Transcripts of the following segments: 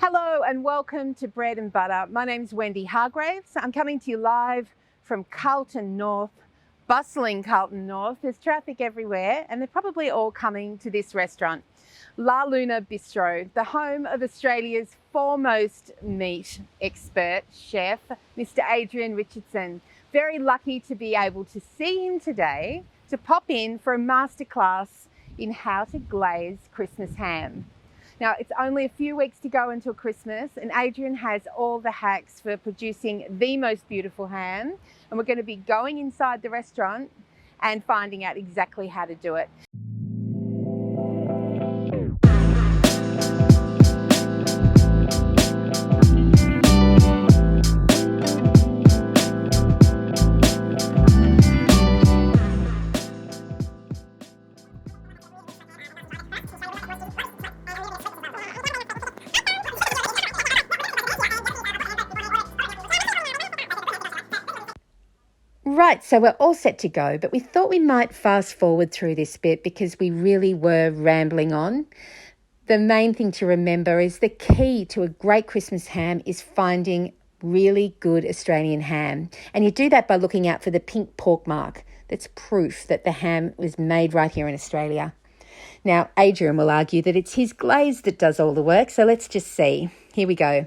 Hello and welcome to Bread and Butter. My name's Wendy Hargraves. I'm coming to you live from Carlton North, bustling Carlton North. There's traffic everywhere and they're probably all coming to this restaurant, La Luna Bistro, the home of Australia's foremost meat expert chef, Mr. Adrian Richardson. Very lucky to be able to see him today, to pop in for a masterclass in how to glaze Christmas ham. Now, it's only a few weeks to go until Christmas, and Adrian has all the hacks for producing the most beautiful ham. And we're going to be going inside the restaurant and finding out exactly how to do it. Right, so we're all set to go, but we thought we might fast forward through this bit because we really were rambling on. The main thing to remember is the key to a great Christmas ham is finding really good Australian ham. And you do that by looking out for the pink pork mark. That's proof that the ham was made right here in Australia. Now, Adrian will argue that it's his glaze that does all the work, so let's just see. Here we go.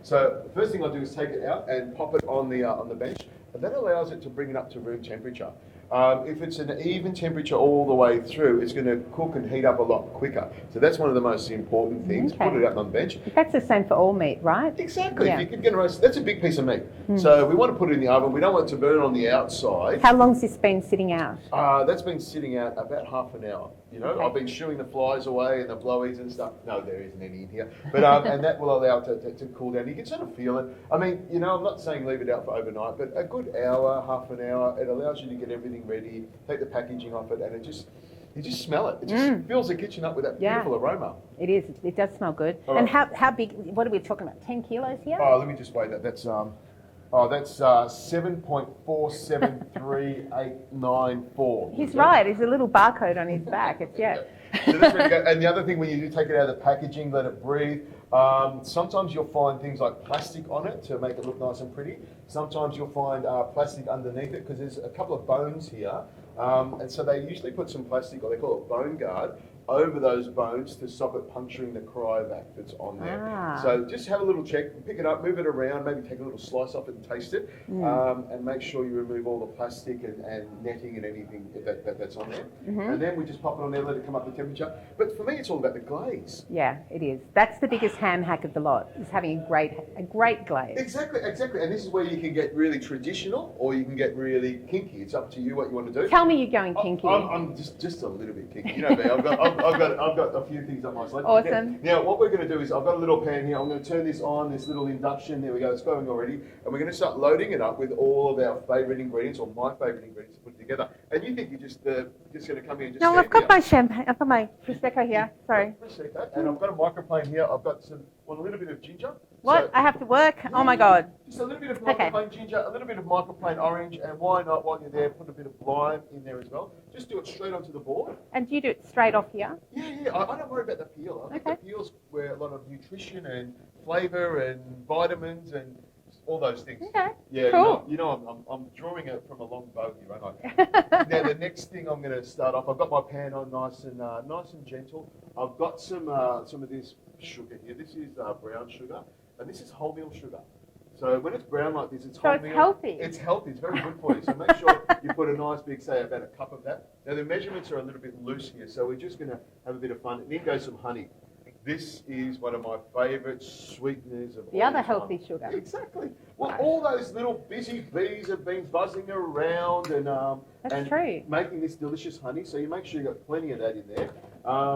So the first thing I do is take it out and pop it on the bench, and that allows it to bring it up to room temperature. If it's an even temperature all the way through, it's going to cook and heat up a lot quicker. So that's one of the most important things. Okay. Put it out on the bench. That's the same for all meat, right? Exactly. Yeah. If you can get a roast, that's a big piece of meat. So we want to put it in the oven. We don't want it to burn on the outside. How long's this been sitting out? That's been sitting out about half an hour. You know, Okay. I've been shooing the flies away and the blowies and stuff. No, there isn't any in here. But and that will allow it to cool down. You can sort of feel it. I mean, you know, I'm not saying leave it out for overnight, but a good hour, half an hour, it allows you to get everything ready, take the packaging off it, and you just smell it. It just fills the kitchen up with that beautiful aroma. It is. It does smell good. All And right. how big, what are we talking about, 10 kilos here? Oh, let me just weigh that. That's 7.473894. He's right. There's a little barcode on his back. It's, So that's really good. And the other thing, when you do take it out of the packaging, let it breathe. Sometimes you'll find things like plastic on it to make it look nice and pretty. Sometimes you'll find plastic underneath it because there's a couple of bones here. And so they usually put some plastic, or they call it bone guard, over those bones to stop it puncturing the cryovac that's on there. So just have a little check, pick it up, move it around, maybe take a little slice off it and taste it, and make sure you remove all the plastic and netting and anything that's on there. And then we just pop it on there, let it come up to temperature. But for me, it's all about the glaze. Yeah, it is. That's the biggest ham hack of the lot, is having a great glaze. Exactly. And this is where you can get really traditional, or you can get really kinky. It's up to you what you want to do. Tell me you're going kinky. I'm just a little bit kinky. You know me. I've got a few things up my sleeve. Awesome. Now what we're going to do is I've got a little pan here. I'm going to turn this on, this little induction. There we go. It's going already, and we're going to start loading it up with all of our favourite ingredients, or my favourite ingredients, to put together. And you think you're just going to come here and just No, stand I've got here. my champagne. I've got my Prosecco here. Sorry. Appreciate that. And I've got a microplane here. I've got a little bit of ginger. What? So- I have to work? Oh my God. Just a little bit of Okay. microplane ginger, a little bit of microplane orange, and why not, while you're there, put a bit of lime in there as well. Just do it straight onto the board. And you do it straight off here? Yeah. I don't worry about the peel. I think Okay. the peel's where a lot of nutrition and flavour and vitamins and all those things. Okay. Yeah. Cool. I'm drawing it from a long bow here, aren't I? Now the next thing I'm going to start off. I've got my pan on nice and gentle. I've got some of this sugar here. This is brown sugar, and this is wholemeal sugar. So when it's brown like this, it's So wholemeal. it's healthy. It's healthy. It's very good for you. So make sure you put a nice big, say about a cup of that. Now the measurements are a little bit loose here, so we're just going to have a bit of fun. And then goes some honey. This is one of my favourite sweeteners of all The other time. healthy sugar. Exactly. Well, all those little busy bees have been buzzing around and That's true. making this delicious honey. So you make sure you've got plenty of that in there.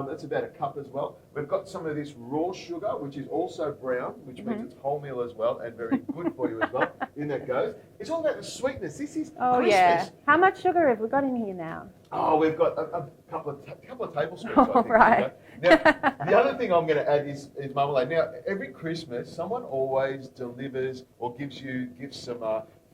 That's about a cup as well. We've got some of this raw sugar, which is also brown, which means it's wholemeal as well and very good for you as well. In that goes. It's all about the sweetness. This is Oh Christmas. yeah. How much sugar have we got in here now? Oh, we've got a couple of tablespoons. I All think. right. Now, the other thing I'm going to add is marmalade. Now, every Christmas, someone always delivers or gives some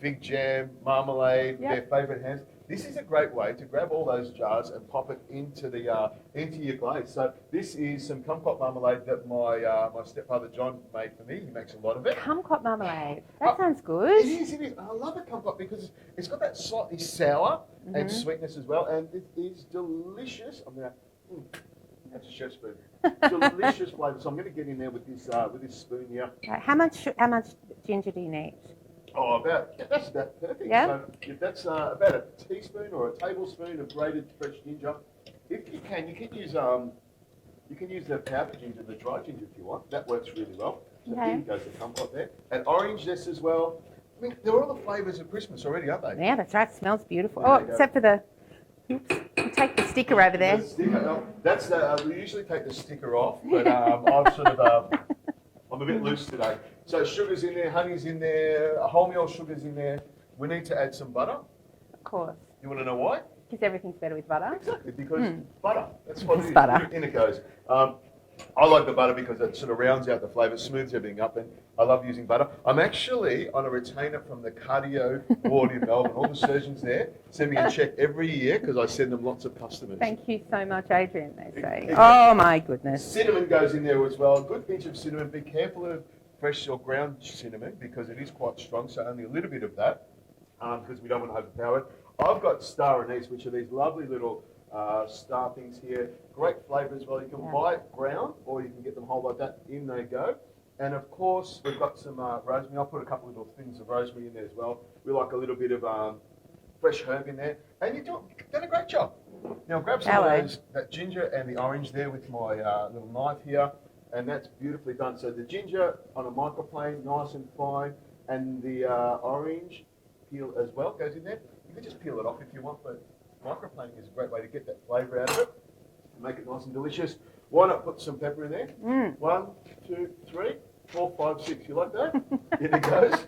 fig jam, marmalade, Yep. their favourite hams. this is a great way to grab all those jars and pop it into your glaze. So this is some kumquat marmalade that my stepfather John made for me. He makes a lot of it. Kumquat marmalade. That sounds good. It is. I love a kumquat because it's got that slightly sour and sweetness as well, and it is delicious. I'm gonna. That's a chef spoon. Delicious flavour. So I'm going to get in there with this spoon here. Okay. How much ginger do you need? Oh, that's about perfect. Yeah. So if that's about a teaspoon or a tablespoon of grated fresh ginger, if you can use the powdered ginger, the dry ginger if you want. That works really well. So Okay. here goes the kumquat there, and orange zest as well. I mean, they're all the flavours of Christmas already, aren't they? Yeah, that's right. It smells beautiful. There Oh, you go. except for the. Oops. You take the sticker over there. The sticker, that's we usually take the sticker off, but I'm sort of I'm a bit loose today. So sugar's in there, honey's in there, wholemeal sugar's in there. We need to add some butter. Of course. You want to know why? Because everything's better with butter. Exactly, because butter. That's what It's it is. butter. In it goes. I like the butter because it sort of rounds out the flavour, smooths everything up, and I love using butter. I'm actually on a retainer from the cardio ward in Melbourne. All the surgeons there send me a check every year because I send them lots of customers. Thank you so much, Adrian, they say. Exactly. Oh, my goodness. Cinnamon goes in there as well. A good pinch of cinnamon. Be careful of fresh or ground cinnamon because it is quite strong, so only a little bit of that because we don't want to overpower it. I've got star anise, which are these lovely little star things here. Great flavour as well. You can buy it ground or you can get them whole like that. In they go. And of course, we've got some rosemary. I'll put a couple of little things of rosemary in there as well. We like a little bit of fresh herb in there. And you've done a great job. Now grab some of that ginger and the orange there with my little knife here. And that's beautifully done. So the ginger on a microplane, nice and fine. And the orange peel as well goes in there. You can just peel it off if you want, but microplaning is a great way to get that flavour out of it. Make it nice and delicious. Why not put some pepper in there? 1, 2, 3, 4, 5, 6. You like that? In it goes.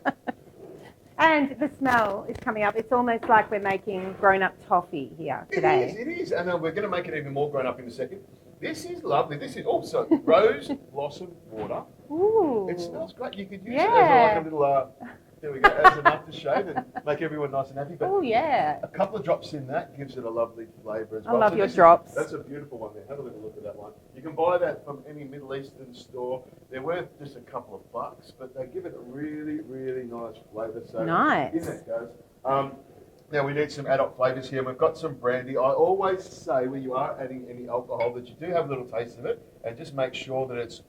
And the smell is coming up. It's almost like we're making grown-up toffee here today. It is. And we're going to make it even more grown up in a second. This is lovely. This is also rose blossom water. Ooh. It smells great. You could use it as like a little, there we go, as an aftershave and make everyone nice and happy. But oh, yeah. a couple of drops in that gives it a lovely flavour as well. I love your drops. That's a beautiful one there. Have a little look at that one. You can buy that from any Middle Eastern store. They're worth just a couple of bucks, but they give it a really, really nice flavour. So nice. In that goes. Now we need some adult flavours here. We've got some brandy. I always say when you are adding any alcohol that you do have a little taste of it and just make sure that it's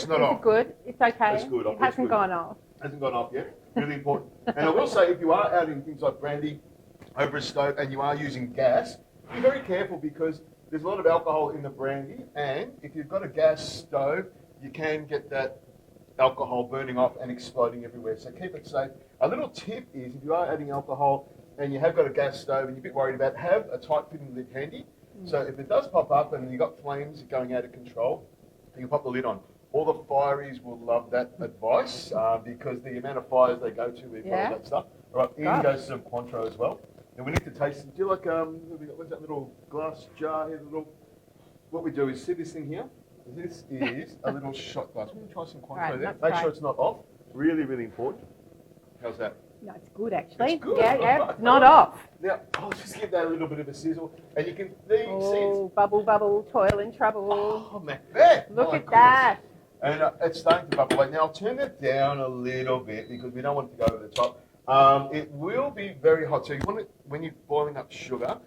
not off. Is it good? It's okay. It's good. It hasn't gone off. Hasn't gone off yet. Really important. And I will say, if you are adding things like brandy over a stove and you are using gas, be very careful because there's a lot of alcohol in the brandy, and if you've got a gas stove, you can get that alcohol burning off and exploding everywhere. So keep it safe. A little tip is if you are adding alcohol and you have got a gas stove and you're a bit worried about it, have a tight fitting lid handy. So if it does pop up and you've got flames going out of control, you can pop the lid on. All the fireys will love that advice because the amount of fires they go to with all that stuff. All right, in goes some Cointreau as well. And we need to taste it. Do you like, what's that little glass jar here? What we do is see this thing here? This is a little shot glass. We're going to try some Cointreau there. Make sure it's not off. Really, really important. How's that? No, it's good actually. It's good. Yeah, it's not off. Now, I'll just give that a little bit of a sizzle. And you can see it's... bubble, bubble, toil and trouble. Oh, man. There. Look at that. And it's starting to bubble away. Now, I'll turn it down a little bit because we don't want it to go over the top. It will be very hot. So you want it, when you're boiling up sugar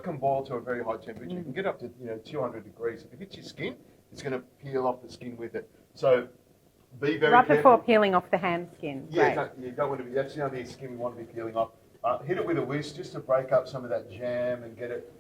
can boil to a very high temperature. You can get up to 200 degrees. If it hits your skin, it's going to peel off the skin with it. So be very careful. Before peeling off the ham skin. Yeah, you don't want to be, that's the only skin we want to be peeling off. Hit it with a whisk just to break up some of that jam and get it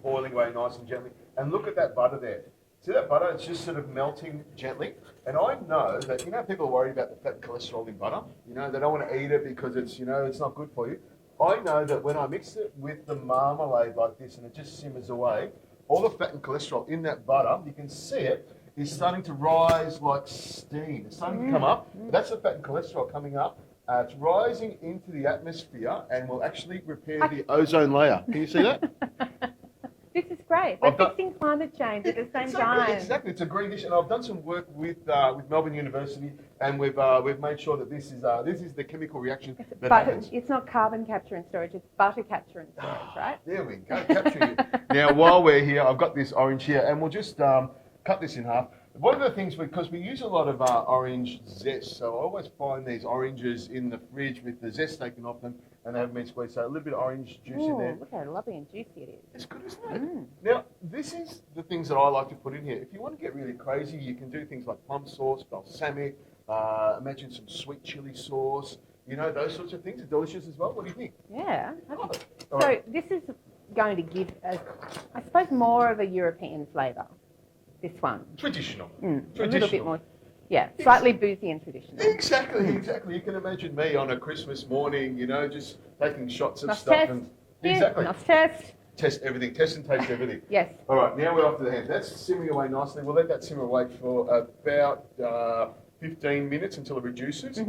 boiling away nice and gently. And look at that butter there. See that butter? It's just sort of melting gently. And I know that, people are worried about the fat and cholesterol in butter. They don't want to eat it because it's, it's not good for you. I know that when I mix it with the marmalade like this and it just simmers away, all the fat and cholesterol in that butter, you can see it, is starting to rise like steam. It's starting to come up. That's the fat and cholesterol coming up. It's rising into the atmosphere and will actually repair the ozone layer. Can you see that? This is great. We're I've done- fixing climate change at the same Exactly, time. exactly. It's a green dish, and I've done some work with Melbourne University, and we've made sure that this is the chemical reaction that But happens. it's not carbon capture and storage, it's butter capture and storage, right? There we go, capture it. Now, while we're here, I've got this orange here, and we'll just cut this in half. One of the things, because we use a lot of orange zest, so I always find these oranges in the fridge with the zest taken off them, and they haven't been squeezed, so a little bit of orange juice in there. Look how lovely and juicy it is. It's good, isn't it? Now, this is the things that I like to put in here. If you want to get really crazy, you can do things like plum sauce, balsamic, imagine some sweet chili sauce, you know, those sorts of things are delicious as well. What do you think? Yeah. All So right. this is going to give, I suppose, more of a European flavour, this one. Traditional. A little bit more, yeah, slightly boozy and traditional. Exactly, exactly. You can imagine me on a Christmas morning, you know, just taking shots of Nice stuff. test. And Yeah, exactly. nice test. Test everything, test and taste everything. Yes. All right, now we're off to the ham. That's simmering away nicely. We'll let that simmer away for about 15 minutes until it reduces,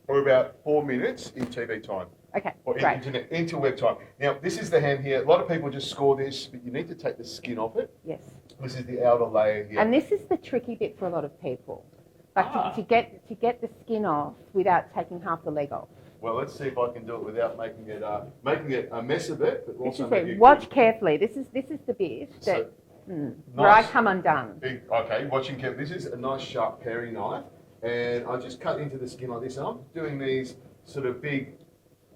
or about 4 minutes in TV time. Okay, Or in great. interweb time. Now, this is the ham here. A lot of people just score this, but you need to take the skin off it. Yes. This is the outer layer here. And this is the tricky bit for a lot of people. Like to get the skin off without taking half the leg off. Well, let's see if I can do it without making it a mess of it, but This also is make it. it Watch good. carefully. This is the bit So, that where I nice. come undone. Okay, watching carefully. This is a nice sharp paring knife, and I just cut into the skin like this, and I'm doing these sort of big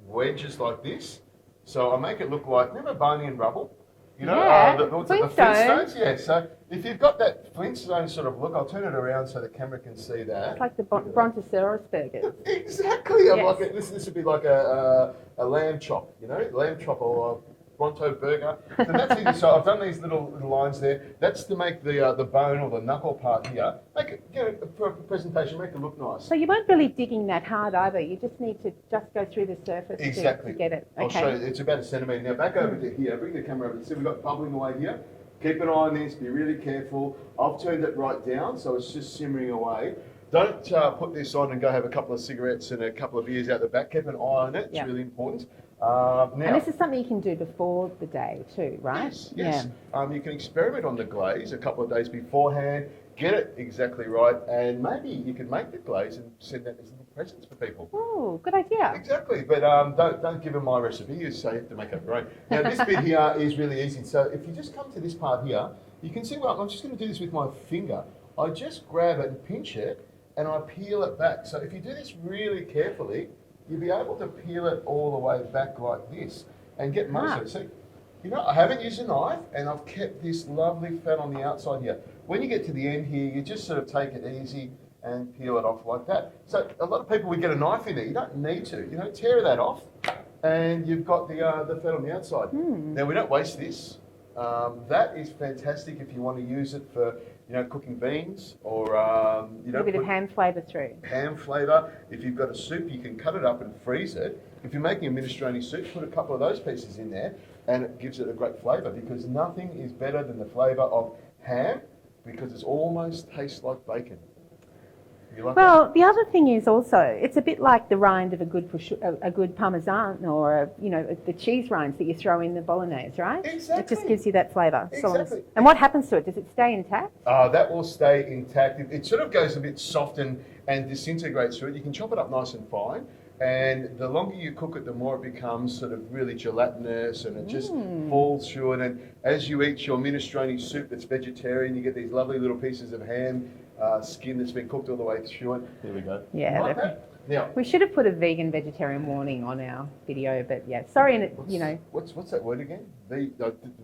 wedges like this. So I make it look like, remember Barney and Rubble? You know, Yeah, the Flintstones. Flintstones? Yeah, so if you've got that Flintstone sort of look, I'll turn it around so the camera can see that. It's like the Brontosaurus burgers. Exactly. I'm Yes. like this would be like a lamb chop, you know, lamb chop or a Bronto burger. So that's it. So I've done these little lines there. That's to make the bone or the knuckle part here, make it, you know, for a presentation, make it look nice. So you weren't really digging that hard either. You just need to just go through the surface Exactly. to get it. I'll show you. Okay. It's about a centimetre. Now back over to here. Bring the camera over. See, we've got bubbling away here. Keep an eye on this. Be really careful. I've turned it right down, so it's just simmering away. Don't put this on and go have a couple of cigarettes and a couple of beers out the back. Keep an eye on it. It's Yeah. really important. Now, And this is something you can do before the day too, right? Yes. You can experiment on the glaze a couple of days beforehand, get it exactly right, and maybe you can make the glaze and send that as little presents for people. Oh, good idea. Exactly, but don't give them my recipe. You say you have to make it right. Now this bit here is really easy. So if you just come to this part here, you can see. Well, I'm just going to do this with my finger. I just grab it and pinch it, and I peel it back. So if you do this really carefully, you'll be able to peel it all the way back like this and get most of it. See, you know, I haven't used a knife, and I've kept this lovely fat on the outside here. When you get to the end here, you just sort of take it easy and peel it off like that. So a lot of people would get a knife in there. You don't need to. You know, tear that off, and you've got the fat on the outside. Now we don't waste this. That is fantastic if you want to use it for, you know, cooking beans or you know, A bit of ham flavour through. ham flavour. If you've got a soup, you can cut it up and freeze it. If you're making a minestrone soup, put a couple of those pieces in there, and it gives it a great flavour, because nothing is better than the flavour of ham, because it almost tastes like bacon. You like Well, the other thing is also, it's a bit like the rind of a good parmesan, or the cheese rinds that you throw in the bolognese, right? Exactly. It just gives you that flavour. Exactly. And what happens to it? Does it stay intact? That will stay intact. It sort of goes a bit soft and disintegrates through it. You can chop it up nice and fine, and the longer you cook it, the more it becomes sort of really gelatinous, and it just falls through it. And as you eat your minestrone soup that's vegetarian, you get these lovely little pieces of ham skin that's been cooked all the way through it. There we go. Yeah, Like they're- that? Now, We should have put a vegan vegetarian warning on our video, but yeah, sorry, what's that word again? We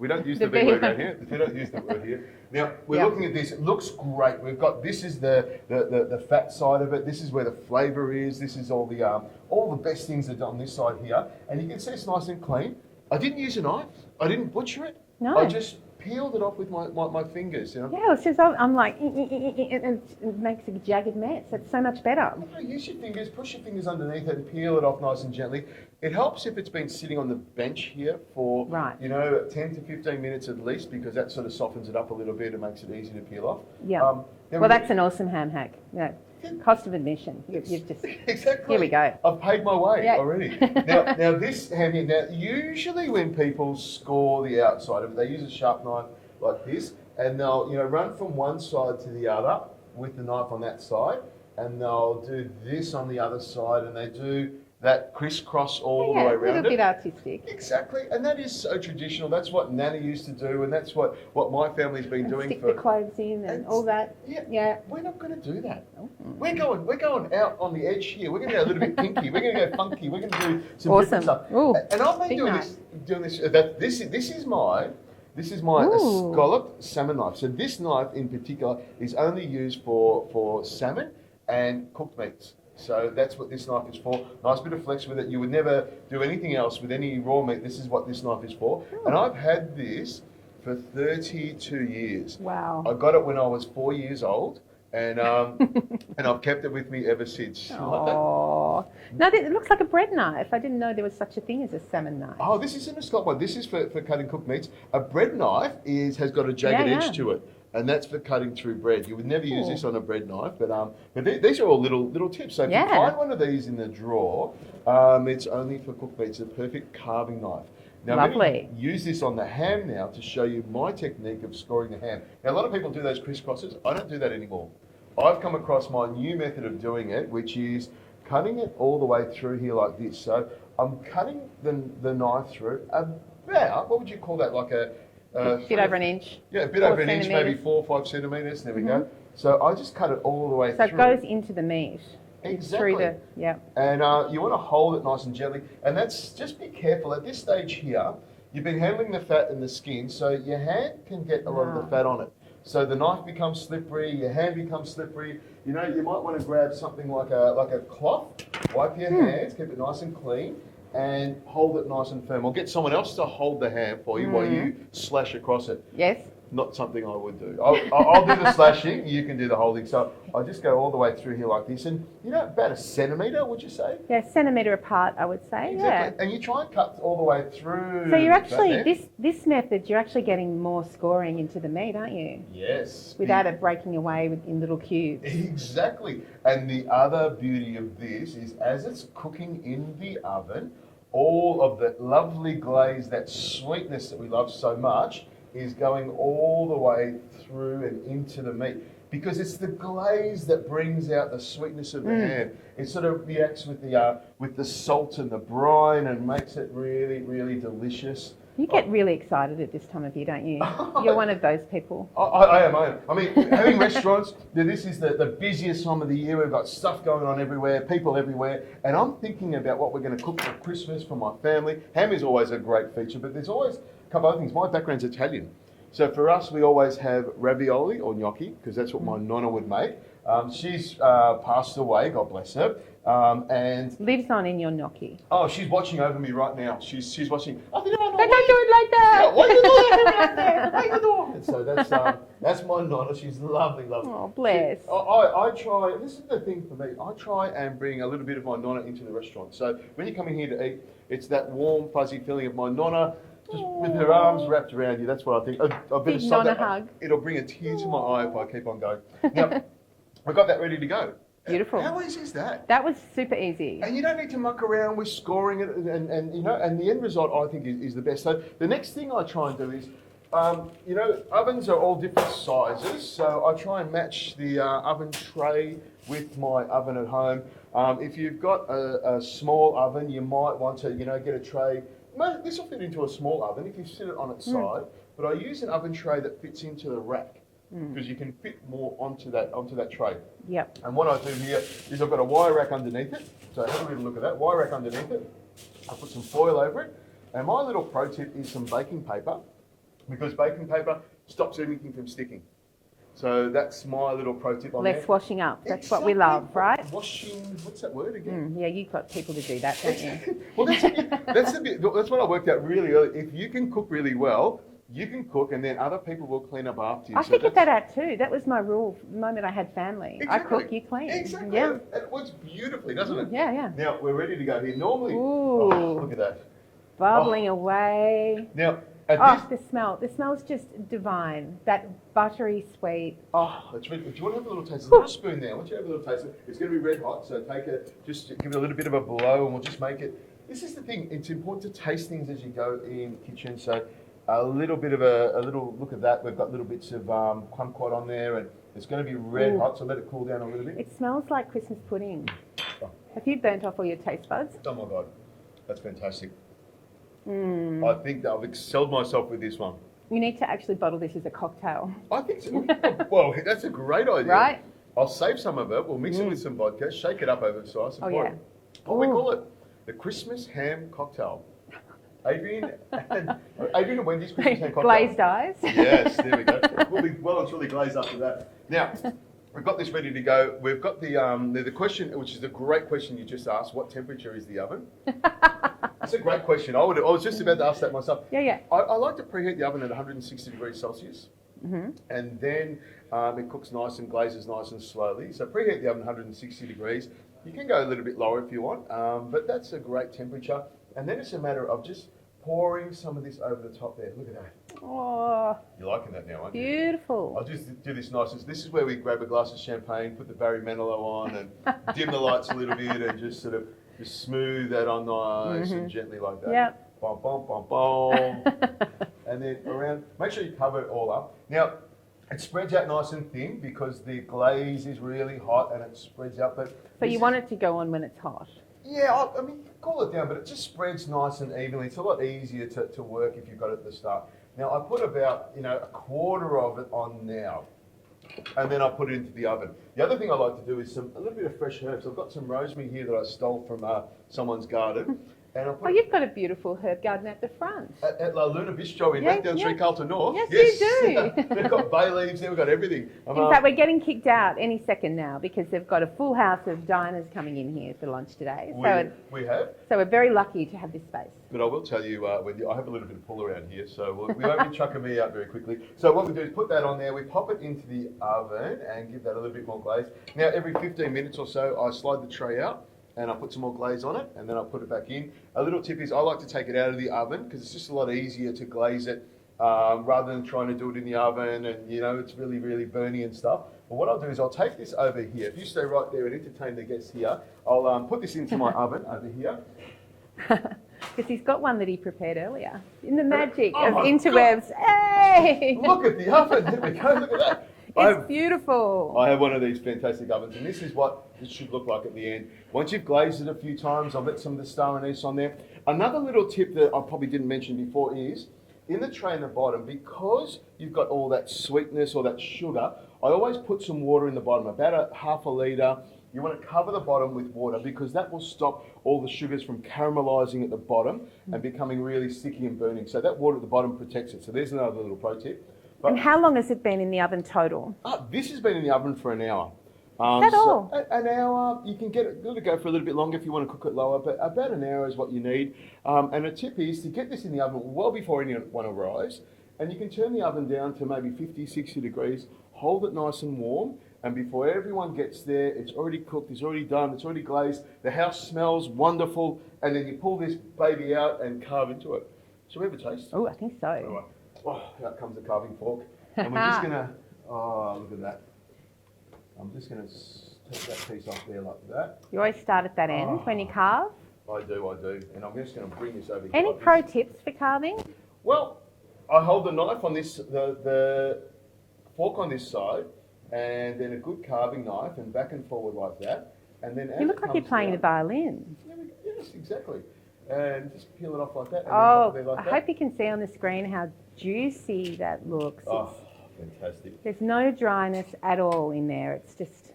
don't use The the V word V. around here. We don't use the word here. Now we're Yeah. looking at this. It looks great. We've got this is the fat side of it. This is where the flavour is. This is all the best things are on this side here, and you can see it's nice and clean. I didn't use a knife. I didn't butcher it. No. I just peeled it off with my fingers. You know. Yeah, it's just, I'm like, and it makes a jagged mess. It's so much better. No, use your fingers, push your fingers underneath it and peel it off nice and gently. It helps if it's been sitting on the bench here for, Right. 10 to 15 minutes at least, because that sort of softens it up a little bit and makes it easy to peel off. Yeah. Now Well, that's an awesome ham hack. Yeah. Cost of admission. You've just Exactly. Here we go. I've paid my way Yeah. already. Now this ham here. Now usually when people score the outside of it, they use a sharp knife like this, and they'll run from one side to the other with the knife on that side, and they'll do this on the other side, and they do that crisscross all the way a around little it. bit artistic. Exactly, and that is so traditional. That's what Nana used to do, and that's what my family's been And doing stick for. the cloves in and all that. Yeah. We're not going to do that. We're going out on the edge here. We're going to go a little bit kinky. We're going to go funky. We're going to do some different stuff. Ooh, and I've been doing this. This is my scalloped salmon knife. So this knife in particular is only used for salmon and cooked meats. So that's what this knife is for. Nice bit of flex with it. You would never do anything else with any raw meat. This is what this knife is for. And I've had this for 32 years. Wow. I got it when I was 4 years old, and and I've kept it with me ever since. You like that? Oh, no, it looks like a bread knife. I didn't know there was such a thing as a salmon knife. Oh, this isn't a scallop one. This is for cutting cooked meats. A bread knife has got a jagged edge to it, and that's for cutting through bread. You would never use this on a bread knife, but these are all little tips. So if you find one of these in the drawer, it's only for cooked meats. It's a perfect carving knife. Now, I'm going to use this on the ham now to show you my technique of scoring the ham. Now, a lot of people do those crisscrosses. I don't do that anymore. I've come across my new method of doing it, which is cutting it all the way through here like this. So I'm cutting the knife through about, what would you call that, like a bit over an inch. Yeah, a bit over an inch, maybe 4 or 5 centimetres. There we go. So I just cut it all the way through. So it goes into the meat. Exactly. And you want to hold it nice and gently. And just be careful. At this stage here, you've been handling the fat and the skin, so your hand can get a lot of the fat on it. So the knife becomes slippery, your hand becomes slippery. You might want to grab something like a cloth, wipe your hands, keep it nice and clean, and hold it nice and firm. Or get someone else to hold the ham for you while you slash across it. Yes. Not something I would do. I'll do the slashing, you can do the holding. So I just go all the way through here like this, and about a centimetre, would you say? Yeah, centimetre apart, I would say. Exactly. Yeah. And you try and cut all the way through. So you're actually, this method, you're actually getting more scoring into the meat, aren't you? Yes. Without it breaking away in little cubes. Exactly. And the other beauty of this is as it's cooking in the oven, all of that lovely glaze, that sweetness that we love so much, is going all the way through and into the meat, because it's the glaze that brings out the sweetness of the ham. It sort of reacts with the salt and the brine and makes it really, really delicious. You get really excited at this time of year, don't you? You're one of those people. I am. I mean, having restaurants, this is the busiest time of the year. We've got stuff going on everywhere, people everywhere, and I'm thinking about what we're going to cook for Christmas for my family. Ham is always a great feature, but there's always a couple other things. My background's Italian. So for us, we always have ravioli or gnocchi, because that's what my nonna would make. She's passed away, God bless her. And lives on in your gnocchi. Oh, she's watching over me right now. She's watching. I think don't do it like that. Yeah, why you doing it like that? Why you doing it? So that's my nonna. She's lovely. Oh, bless. I try. This is the thing for me. I try and bring a little bit of my nonna into the restaurant. So when you come in here to eat, it's that warm, fuzzy feeling of my nonna. Just with her arms wrapped around you. That's what I think. I better stop that. Hug. It'll bring a tear to my eye if I keep on going. Now, I got that ready to go. Beautiful. How easy is that? That was super easy. And you don't need to muck around with scoring it, and the end result I think is the best. So the next thing I try and do is, ovens are all different sizes, so I try and match the oven tray with my oven at home. If you've got a small oven, you might want to, get a tray. This will fit into a small oven if you sit it on its side, but I use an oven tray that fits into the rack, because you can fit more onto that tray. Yep. And what I do here is I've got a wire rack underneath it. So have a little look at that, wire rack underneath it. I put some foil over it. And my little pro tip is some baking paper, because baking paper stops anything from sticking. So that's my little pro tip on Less washing up. That's what we love, right? Washing, what's that word again? Yeah, you've got people to do that, don't you? Well, that's what I worked out really early. If you can cook really well, you can cook, and then other people will clean up after you. I figured that out too. That was my rule the moment I had family. Exactly. I cook, you clean. Exactly. Yeah. It works beautifully, doesn't it? Yeah. Now, we're ready to go here. Normally, Ooh. look at that. Bubbling away. Now, Oh, the smell. The smell's just divine. That buttery sweet. Oh, That's really good. Do you want to have a little taste? There's a little spoon there. I want you to have a little taste. It's going to be red hot, so take it, just give it a little bit of a blow, and we'll just make it. This is the thing. It's important to taste things as you go in the kitchen. So a little bit of a little look at that. We've got little bits of kumquat on there, and it's going to be red hot. So let it cool down a little bit. it smells like Christmas pudding. Oh. Have you burnt off all your taste buds? Oh my God, that's fantastic. I think that I've excelled myself with this one. You need to actually bottle this as a cocktail. I think so. Well, that's a great idea. Right? I'll save some of it. We'll mix it with some vodka, shake it up over the size. And pour it. What we call it? The Christmas ham cocktail. Adrian and Wendy's Christmas ham cocktail. Glazed eyes. Yes, there we go. We'll be well and truly glazed after that. Now, we've got this ready to go. We've got the question, which is a great question you just asked. What temperature is the oven? That's a great question. I was just about to ask that myself. Yeah. I like to preheat the oven at 160 degrees Celsius. And then it cooks nice and glazes nice and slowly. So preheat the oven 160 degrees. You can go a little bit lower if you want, but that's a great temperature. And then it's a matter of just pouring some of this over the top there. Look at that. Oh, You're liking that now, aren't you? beautiful. I'll just do this nice. This is where we grab a glass of champagne, put the Barry Manilow on, and dim the lights a little bit, and just sort of just smooth that on nice and gently like that. Yep. Bom, bom, bom, bom. And then around, make sure you cover it all up. Now, it spreads out nice and thin because the glaze is really hot and it spreads out. So you want it to go on when it's hot? Yeah, I mean, cool it down, but it just spreads nice and evenly. It's a lot easier to work if you've got it at the start. Now, I put about, a quarter of it on now, and then I put it into the oven. The other thing I like to do is a little bit of fresh herbs. I've got some rosemary here that I stole from someone's garden. And I put you've got a beautiful herb garden at the front. At La Luna Bistro in down Street, Carlton North. Yes, you do. They've got bay leaves there, we've got everything. In fact, we're getting kicked out any second now because they've got a full house of diners coming in here for lunch today. We have. So we're very lucky to have this space. But I will tell you, Wendy, I have a little bit of pull around here, so we won't be chucking me out very quickly. So what we do is put that on there, we pop it into the oven and give that a little bit more glaze. Now, every 15 minutes or so, I slide the tray out and I put some more glaze on it, and then I put it back in. A little tip is I like to take it out of the oven because it's just a lot easier to glaze it rather than trying to do it in the oven, and it's really, really burny and stuff. But what I'll do is I'll take this over here. If you stay right there and entertain the guests here, I'll put this into my oven over here. Because he's got one that he prepared earlier. In the magic Oh of my interwebs. Hey! Look at the oven. There we go. Look at that. It's beautiful. I have one of these fantastic ovens, and this is what it should look like at the end. Once you've glazed it a few times, I'll let some of the star anise on there. Another little tip that I probably didn't mention before is, in the tray in the bottom, because you've got all that sweetness or that sugar, I always put some water in the bottom, about a half a litre. You want to cover the bottom with water because that will stop all the sugars from caramelising at the bottom and becoming really sticky and burning. So that water at the bottom protects it. So there's another little pro tip. And how long has it been in the oven total? This has been in the oven for an hour. Is that all? An hour. You can let it go for a little bit longer if you want to cook it lower, but about an hour is what you need. And a tip is to get this in the oven well before anyone arrives, and you can turn the oven down to maybe 50, 60 degrees, hold it nice and warm, and before everyone gets there, it's already cooked, it's already done, it's already glazed, the house smells wonderful, and then you pull this baby out and carve into it. Shall we have a taste? Oh, I think so. All right. Oh, out comes the carving fork. And we're just going to, look at that. I'm just going to take that piece off there like that. You always start at that end when you carve? I do. And I'm just going to bring this over here. Any pro tips for carving? Well, I hold the knife on this, the fork on this side, and then a good carving knife, and back and forward like that. And then You look like you're playing the violin. Yes, exactly. And just peel it off like that. And Oh, then like I hope you can see on the screen how juicy that looks. Oh, fantastic. There's no dryness at all in there. It's just,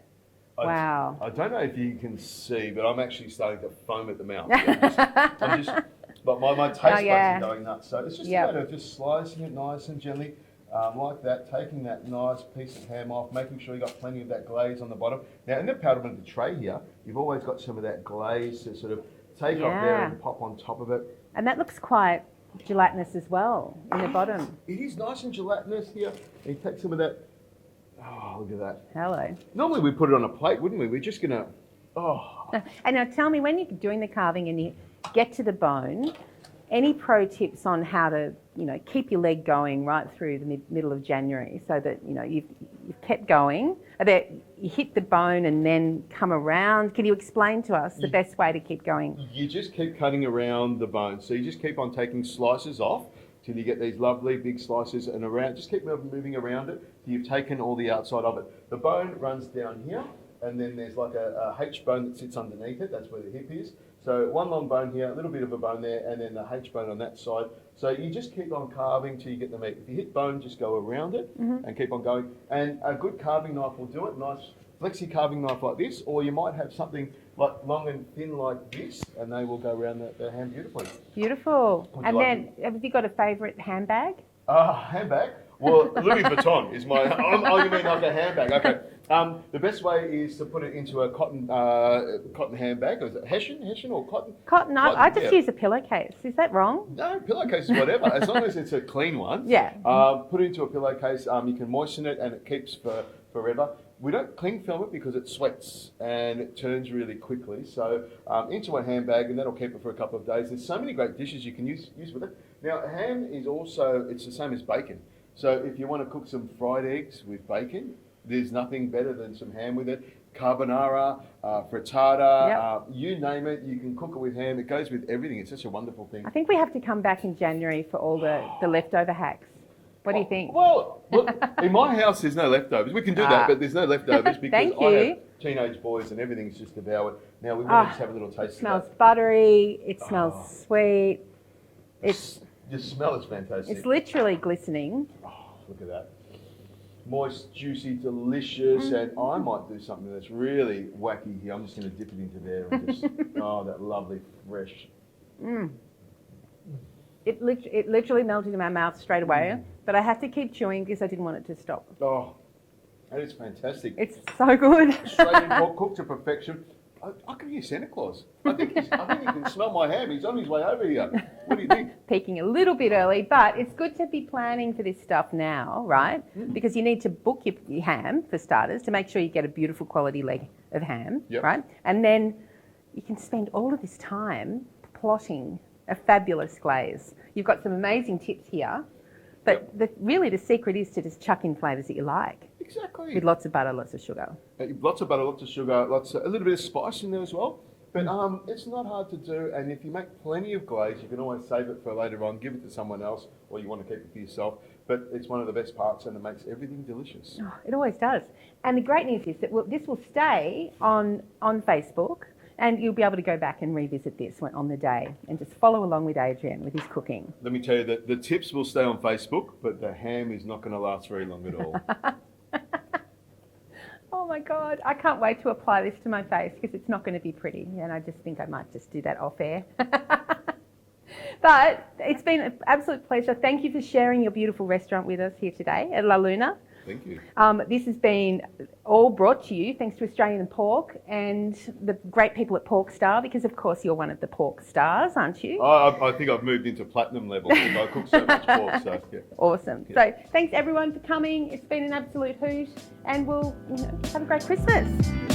wow. I don't know if you can see, but I'm actually starting to foam at the mouth. But my taste buds are going nuts. So it's just a matter of just slicing it nice and gently, like that, taking that nice piece of ham off, making sure you've got plenty of that glaze on the bottom. Now, in the powder of the tray here, you've always got some of that glaze to sort of take off there and pop on top of it. And that looks quite gelatinous as well in the bottom. It is nice and gelatinous here. And you take some of that. Oh, look at that. Hello. Normally we'd put it on a plate, wouldn't we? We're just going to, And now tell me, when you're doing the carving and you get to the bone, any pro tips on how to keep your leg going right through the middle of January, so that you've kept going. That you hit the bone and then come around. Can you explain to us the best way to keep going? You just keep cutting around the bone. So you just keep on taking slices off till you get these lovely big slices, and around. Just keep moving around it till you've taken all the outside of it. The bone runs down here, and then there's like a H bone that sits underneath it. That's where the hip is. So one long bone here, a little bit of a bone there, and then the H bone on that side. So you just keep on carving till you get the meat. If you hit bone, just go around it and keep on going. And a good carving knife will do it. Nice flexi carving knife like this, or you might have something like long and thin like this, and they will go around the ham beautifully. Beautiful. And then, have you got a favourite handbag? Handbag? Well, Louis Vuitton is my. Oh, you mean like a handbag? Okay. The best way is to put it into a cotton handbag. Is it Hessian or cotton? Cotton. I just use a pillowcase. Is that wrong? No, pillowcase is whatever. As long as it's a clean one. Yeah. Put it into a pillowcase. You can moisten it and it keeps for forever. We don't cling film it because it sweats and it turns really quickly. So into a handbag, and that'll keep it for a couple of days. There's so many great dishes you can use with it. Now, ham is also, it's the same as bacon. So if you want to cook some fried eggs with bacon, there's nothing better than some ham with it. Carbonara, frittata, you name it, you can cook it with ham. It goes with everything. It's such a wonderful thing. I think we have to come back in January for all the leftover hacks. What do you think? Well, look, in my house there's no leftovers. We can do that, but there's no leftovers because I have teenage boys and everything's just devoured. Now we want to just have a little taste. It smells buttery. It smells sweet. The smell is fantastic. It's literally glistening. Oh, look at that. Moist, juicy, delicious, and I might do something that's really wacky here. I'm just going to dip it into there and just, that lovely fresh. It literally melted in my mouth straight away, but I had to keep chewing because I didn't want it to stop. Oh, and it's fantastic. It's so good. Australian pork cooked to perfection. I can hear Santa Claus. I think he can smell my ham. He's on his way over here. What do you think? Peaking a little bit early, but it's good to be planning for this stuff now, right? Because you need to book your ham, for starters, to make sure you get a beautiful quality leg of ham, right? And then you can spend all of this time plotting a fabulous glaze. You've got some amazing tips here, but really the secret is to just chuck in flavours that you like. Exactly. With lots of butter, lots of sugar. Lots of butter, lots of sugar, a little bit of spice in there as well. But it's not hard to do, and if you make plenty of glaze, you can always save it for later on, give it to someone else, or you want to keep it for yourself. But it's one of the best parts, and it makes everything delicious. Oh, it always does. And the great news is that this will stay on Facebook, and you'll be able to go back and revisit this on the day and just follow along with Adrian with his cooking. Let me tell you that the tips will stay on Facebook, but the ham is not going to last very long at all. Oh my God, I can't wait to apply this to my face because it's not going to be pretty, and I just think I might just do that off air. But it's been an absolute pleasure. Thank you for sharing your beautiful restaurant with us here today at La Luna. Thank you. This has been all brought to you thanks to Australian Pork and the great people at Pork Star, because of course you're one of the pork stars, aren't you? I think I've moved into platinum level because I cook so much pork. So, yeah. Awesome. Yeah. So thanks everyone for coming. It's been an absolute hoot, and we'll have a great Christmas.